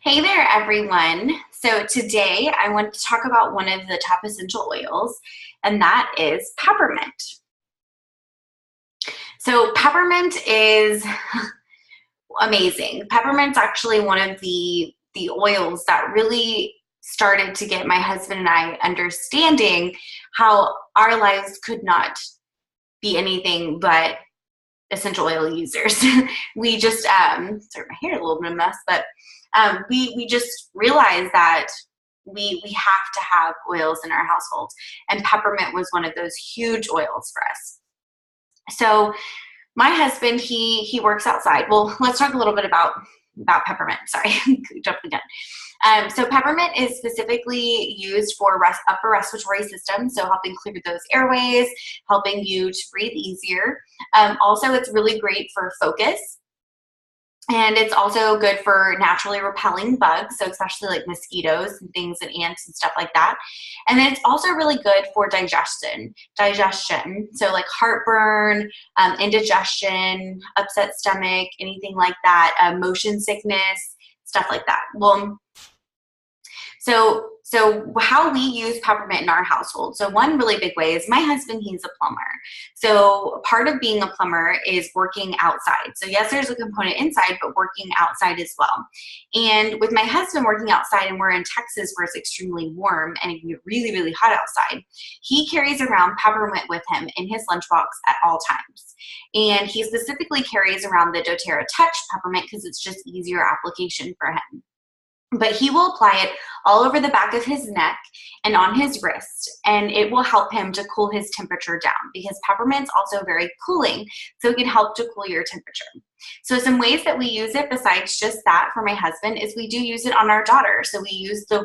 Hey there, everyone. So today I want to talk about one of the top essential oils, and that is peppermint. So peppermint is amazing. Peppermint's actually one of the oils that really started to get my husband and I understanding how our lives could not be anything but essential oil users. We just sorry, my hair is a little bit of a mess, but we just realized that we have to have oils in our household, and peppermint was one of those huge oils for us. So my husband, he works outside. Well, let's talk a little bit about peppermint. Sorry, jumped the gun. So peppermint is specifically used for upper respiratory system, so helping clear those airways, helping you to breathe easier. Also, it's really great for focus. And it's also good for naturally repelling bugs, so especially like mosquitoes and things and ants and stuff like that. And then it's also really good for digestion. So like heartburn, indigestion, upset stomach, anything like that, motion sickness, stuff like that. Well, so how we use peppermint in our household. So one really big way is my husband, he's a plumber. So part of being a plumber is working outside. So yes, there's a component inside, but working outside as well. And with my husband working outside, and we're in Texas where it's extremely warm and it can get really, really hot outside, he carries around peppermint with him in his lunchbox at all times. And he specifically carries around the doTERRA Touch peppermint because it's just easier application for him. But he will apply it all over the back of his neck and on his wrist, and it will help him to cool his temperature down because peppermint's also very cooling, so it can help to cool your temperature. So some ways that we use it besides just that for my husband is we do use it on our daughter. So we use the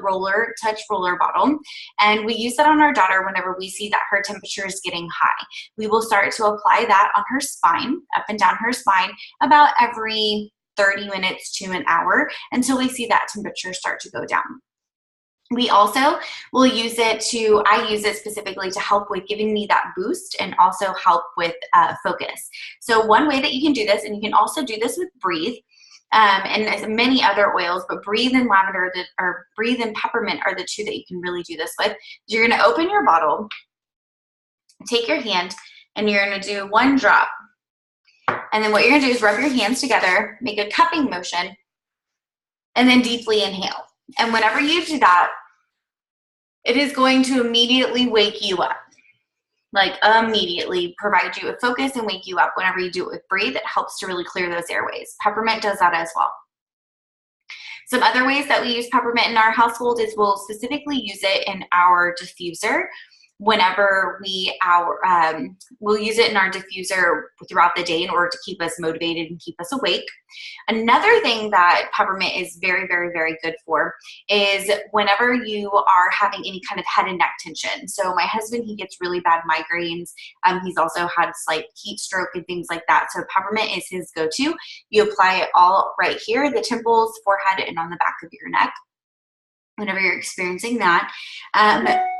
touch roller bottle, and we use that on our daughter whenever we see that her temperature is getting high. We will start to apply that on her spine, up and down her spine, about every 30 minutes to an hour until we see that temperature start to go down. We also will use it I use it specifically to help with giving me that boost and also help with focus. So one way that you can do this, and you can also do this with Breathe, and many other oils, but Breathe and lavender or Breathe and peppermint are the two that you can really do this with. You're going to open your bottle, take your hand, and you're going to do one drop. And then what you're going to do is rub your hands together, make a cupping motion, and then deeply inhale. And whenever you do that, it is going to immediately wake you up. Like immediately provide you with focus and wake you up. Whenever you do it with Breathe, it helps to really clear those airways. Peppermint does that as well. Some other ways that we use peppermint in our household is we'll specifically use it in our diffuser. Whenever we'll use it in our diffuser throughout the day in order to keep us motivated and keep us awake. Another thing that peppermint is very, very, very good for is whenever you are having any kind of head and neck tension. So my husband, he gets really bad migraines. He's also had slight heat stroke and things like that. So peppermint is his go-to. You apply it all right here, the temples, forehead, and on the back of your neck whenever you're experiencing that.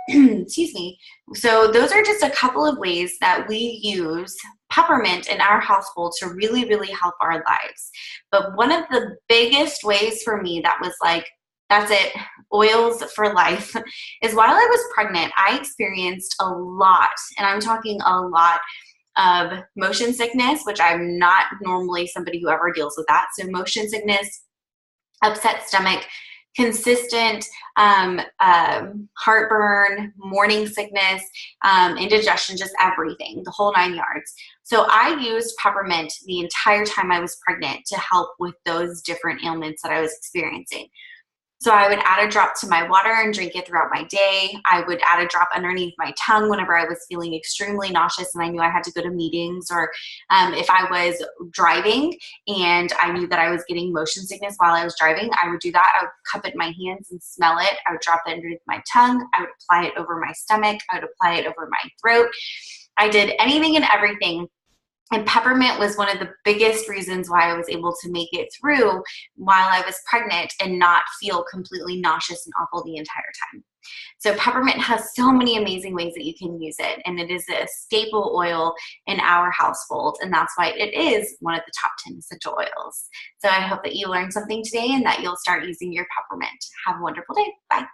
Excuse me. So those are just a couple of ways that we use peppermint in our household to really, really help our lives. But one of the biggest ways for me that was like, that's it, oils for life, is while I was pregnant, I experienced a lot, and I'm talking a lot, of motion sickness, which I'm not normally somebody who ever deals with that. So motion sickness, upset stomach, consistent heartburn, morning sickness, indigestion, just everything, the whole 9 yards. So I used peppermint the entire time I was pregnant to help with those different ailments that I was experiencing. So I would add a drop to my water and drink it throughout my day. I would add a drop underneath my tongue whenever I was feeling extremely nauseous and I knew I had to go to meetings, or if I was driving and I knew that I was getting motion sickness while I was driving, I would do that. I would cup it in my hands and smell it. I would drop it underneath my tongue. I would apply it over my stomach. I would apply it over my throat. I did anything and everything. And peppermint was one of the biggest reasons why I was able to make it through while I was pregnant and not feel completely nauseous and awful the entire time. So peppermint has so many amazing ways that you can use it, and it is a staple oil in our household, and that's why it is one of the top 10 essential oils. So I hope that you learned something today and that you'll start using your peppermint. Have a wonderful day. Bye.